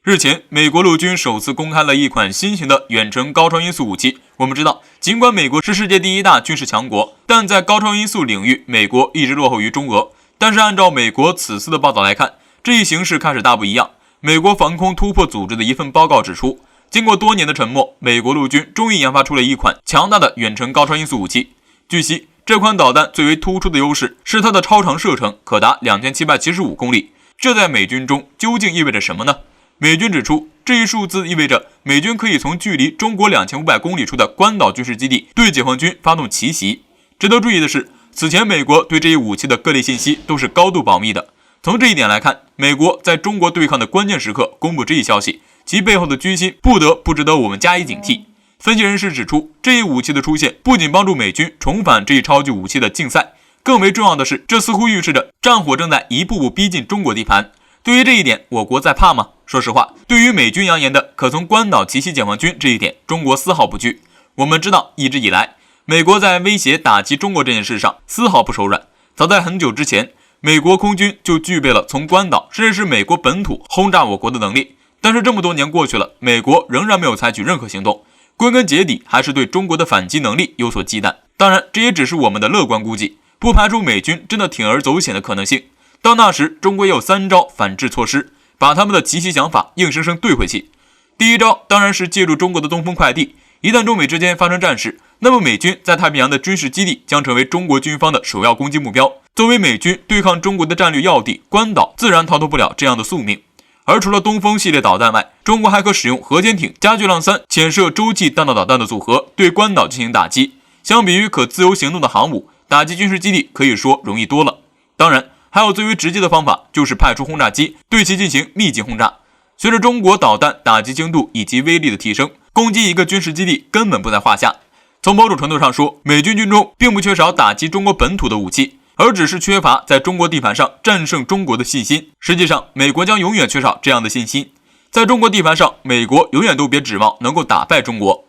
日前，美国陆军首次公开了一款新型的远程高超音速武器。我们知道，尽管美国是世界第一大军事强国，但在高超音速领域，美国一直落后于中俄。但是按照美国此次的报道来看，这一形势开始大不一样。美国防空突破组织的一份报告指出，经过多年的沉默，美国陆军终于研发出了一款强大的远程高超音速武器。据悉，这款导弹最为突出的优势是它的超长射程可达2775公里。这在美军中究竟意味着什么呢？美军指出，这一数字意味着美军可以从距离中国2500公里处的关岛军事基地对解放军发动奇袭。值得注意的是，此前美国对这一武器的各类信息都是高度保密的。从这一点来看，美国在中国对抗的关键时刻公布这一消息，其背后的居心不值得我们加以警惕。分析人士指出，这一武器的出现不仅帮助美军重返这一超级武器的竞赛，更为重要的是，这似乎预示着战火正在一步步逼近中国地盘。对于这一点，我国在怕吗？说实话，对于美军扬言的可从关岛奇袭解放军这一点，中国丝毫不惧。我们知道，一直以来，美国在威胁打击中国这件事上丝毫不手软。早在很久之前，美国空军就具备了从关岛甚至是美国本土轰炸我国的能力。但是这么多年过去了，美国仍然没有采取任何行动，归根结底还是对中国的反击能力有所忌惮。当然，这也只是我们的乐观估计，不排除美军真的铤而走险的可能性。到那时，中国也有3招反制措施，把他们的奇袭想法硬生生兑回去。第一招当然是借助中国的东风快递，一旦中美之间发生战事，那么美军在太平洋的军事基地将成为中国军方的首要攻击目标。作为美军对抗中国的战略要地，关岛自然逃脱不了这样的宿命。而除了东风系列导弹外，中国还可使用核潜艇加巨浪3潜射洲际弹道导弹的组合对关岛进行打击。相比于可自由行动的航母，打击军事基地可以说容易多了。当然，还有最为直接的方法，就是派出轰炸机对其进行密集轰炸。随着中国导弹打击精度以及威力的提升，攻击一个军事基地根本不在话下。从某种程度上说，美军军中并不缺少打击中国本土的武器，而只是缺乏在中国地盘上战胜中国的信心。实际上，美国将永远缺少这样的信心。在中国地盘上，美国永远都别指望能够打败中国。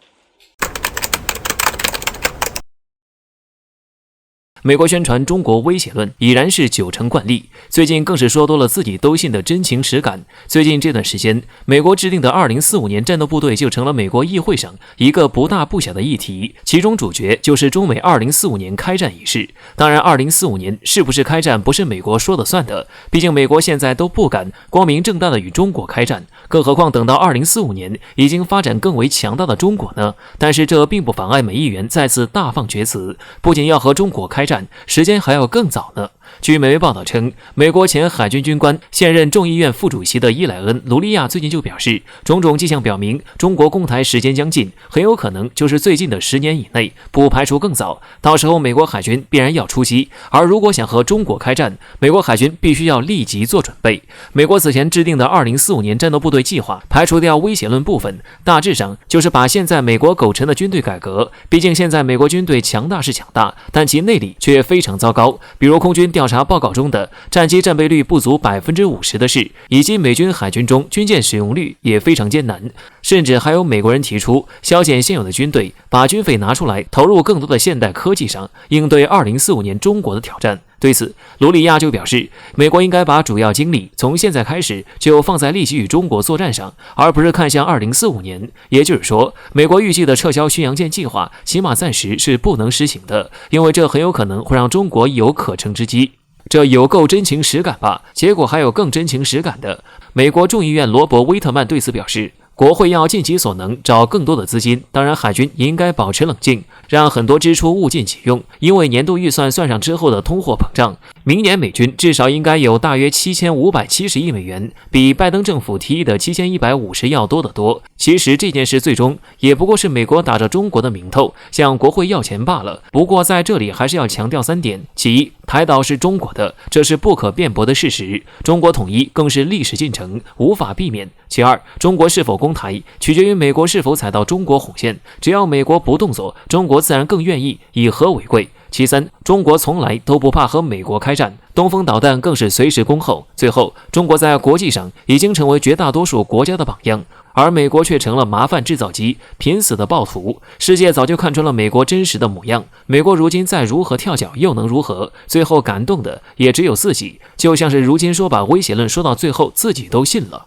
美国宣传中国威胁论已然是9成惯例，最近更是说多了自己都信的真情实感。最近这段时间，美国制定的2045年战斗部队就成了美国议会上一个不大不小的议题，其中主角就是中美2045年开战一事。当然，2045年是不是开战不是美国说了算的，毕竟美国现在都不敢光明正大的与中国开战，更何况等到2045年已经发展更为强大的中国呢？但是这并不妨碍美议员再次大放厥词，不仅要和中国开战，时间还要更早呢。据美媒报道称，美国前海军军官、现任众议院副主席的伊莱恩·卢利亚最近就表示，种种迹象表明，中国攻台时间将近，很有可能就是最近的10年以内，不排除更早。到时候美国海军必然要出击，而如果想和中国开战，美国海军必须要立即做准备。美国此前制定的2045年战斗部队计划，排除掉威胁论部分，大致上就是把现在美国苟成的军队改革。毕竟现在美国军队强大是强大，但其内里却非常糟糕，比如空军调查报告中的战机战备率不足50%的事，以及美军海军中军舰使用率也非常艰难，甚至还有美国人提出削减现有的军队，把军费拿出来投入更多的现代科技上，应对2045年中国的挑战。对此，卢里亚就表示，美国应该把主要精力从现在开始就放在立即与中国作战上，而不是看向2045年。也就是说，美国预计的撤销巡洋舰计划，起码暂时是不能实行的，因为这很有可能会让中国有可乘之机。这有够真情实感吧？结果还有更真情实感的。美国众议院罗伯·威特曼对此表示，国会要尽其所能找更多的资金，当然海军也应该保持冷静，让很多支出物尽其用，因为年度预算算上之后的通货膨胀，明年美军至少应该有大约7570亿美元，比拜登政府提议的7150要多得多。其实这件事最终也不过是美国打着中国的名头向国会要钱罢了。不过在这里还是要强调3点：其一，台岛是中国的，这是不可辩驳的事实，中国统一更是历史进程，无法避免。其二，中国是否攻台取决于美国是否踩到中国红线，只要美国不动作，中国自然更愿意以和为贵。其三，中国从来都不怕和美国开战，东风导弹更是随时恭候。最后，中国在国际上已经成为绝大多数国家的榜样，而美国却成了麻烦制造机，拼死的暴徒。世界早就看穿了美国真实的模样，美国如今再如何跳脚又能如何？最后感动的也只有自己，就像是如今说把威胁论说到最后自己都信了。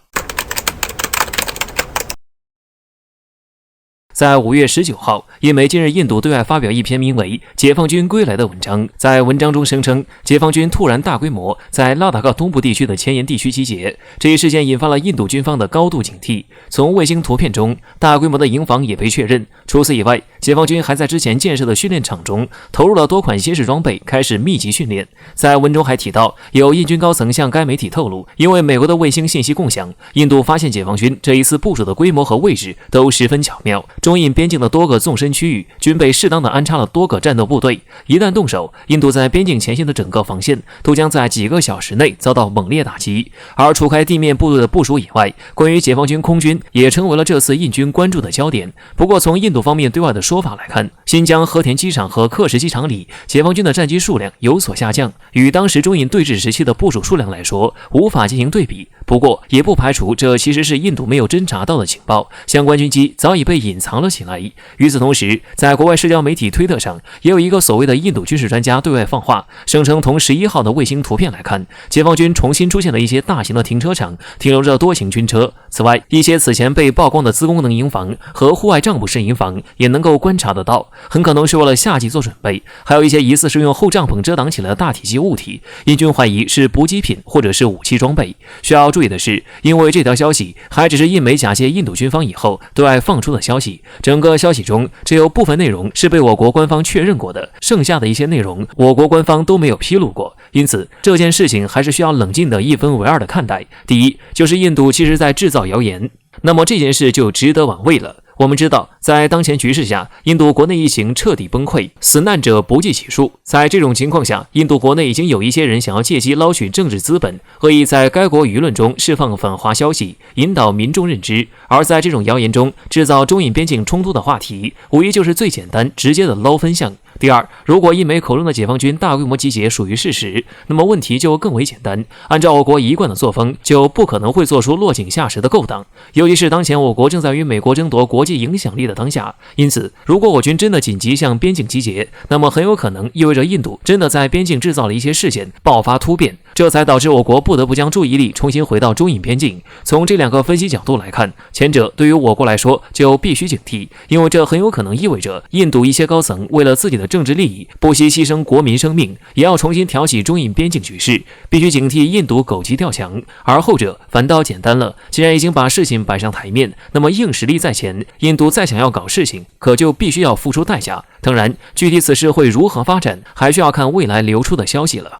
在5月19号，印媒今日印度对外发表一篇名为《解放军归来》的文章，在文章中声称，解放军突然大规模在拉达克东部地区的前沿地区集结，这一事件引发了印度军方的高度警惕。从卫星图片中，大规模的营房也被确认。除此以外，解放军还在之前建设的训练场中投入了多款新式装备，开始密集训练。在文中还提到，有印军高层向该媒体透露，因为美国的卫星信息共享，印度发现解放军这一次部署的规模和位置都十分巧妙。中印边境的多个纵深区域均被适当的安插了多个战斗部队，一旦动手，印度在边境前线的整个防线都将在几个小时内遭到猛烈打击。而除开地面部队的部署以外，关于解放军空军也成为了这次印军关注的焦点。不过从印度方面对外的说法来看，新疆和田机场和克什机场里解放军的战机数量有所下降，与当时中印对峙时期的部署数量来说无法进行对比。不过也不排除这其实是印度没有侦察到的情报，相关军机早已被隐藏了起来。与此同时，在国外社交媒体推特上，也有一个所谓的印度军事专家对外放话，声称从11号的卫星图片来看，解放军重新出现了一些大型的停车场，停留着多型军车。此外，一些此前被曝光的自功能营房和户外帐篷式营房也能够观察得到，很可能是为了夏季做准备。还有一些疑似是用厚帐篷遮挡起来的大体积物体，印军怀疑是补给品或者是武器装备。需要注意的是，因为这条消息还只是印媒假借印度军方以后对外放出的消息，整个消息中只有部分内容是被我国官方确认过的，剩下的一些内容我国官方都没有披露过。因此这件事情还是需要冷静的一分为二的看待。第一，就是印度其实在制造谣言，那么这件事就值得玩味了。我们知道，在当前局势下，印度国内疫情彻底崩溃，死难者不计其数。在这种情况下，印度国内已经有一些人想要借机捞取政治资本，恶意在该国舆论中释放反华消息，引导民众认知。而在这种谣言中制造中印边境冲突的话题，无疑就是最简单直接的捞分项。第二，如果印媒口中的解放军大规模集结属于事实，那么问题就更为简单。按照我国一贯的作风，就不可能会做出落井下石的勾当。尤其是当前我国正在与美国争夺国际影响力的当下，因此，如果我军真的紧急向边境集结，那么很有可能意味着印度真的在边境制造了一些事件，爆发突变，这才导致我国不得不将注意力重新回到中印边境。从这两个分析角度来看，前者对于我国来说就必须警惕，因为这很有可能意味着印度一些高层为了自己的政治利益，不惜牺牲国民生命，也要重新挑起中印边境局势，必须警惕印度狗急跳墙。而后者反倒简单了，既然已经把事情摆上台面，那么硬实力在前，印度再想要搞事情，可就必须要付出代价。当然，具体此事会如何发展，还需要看未来流出的消息了。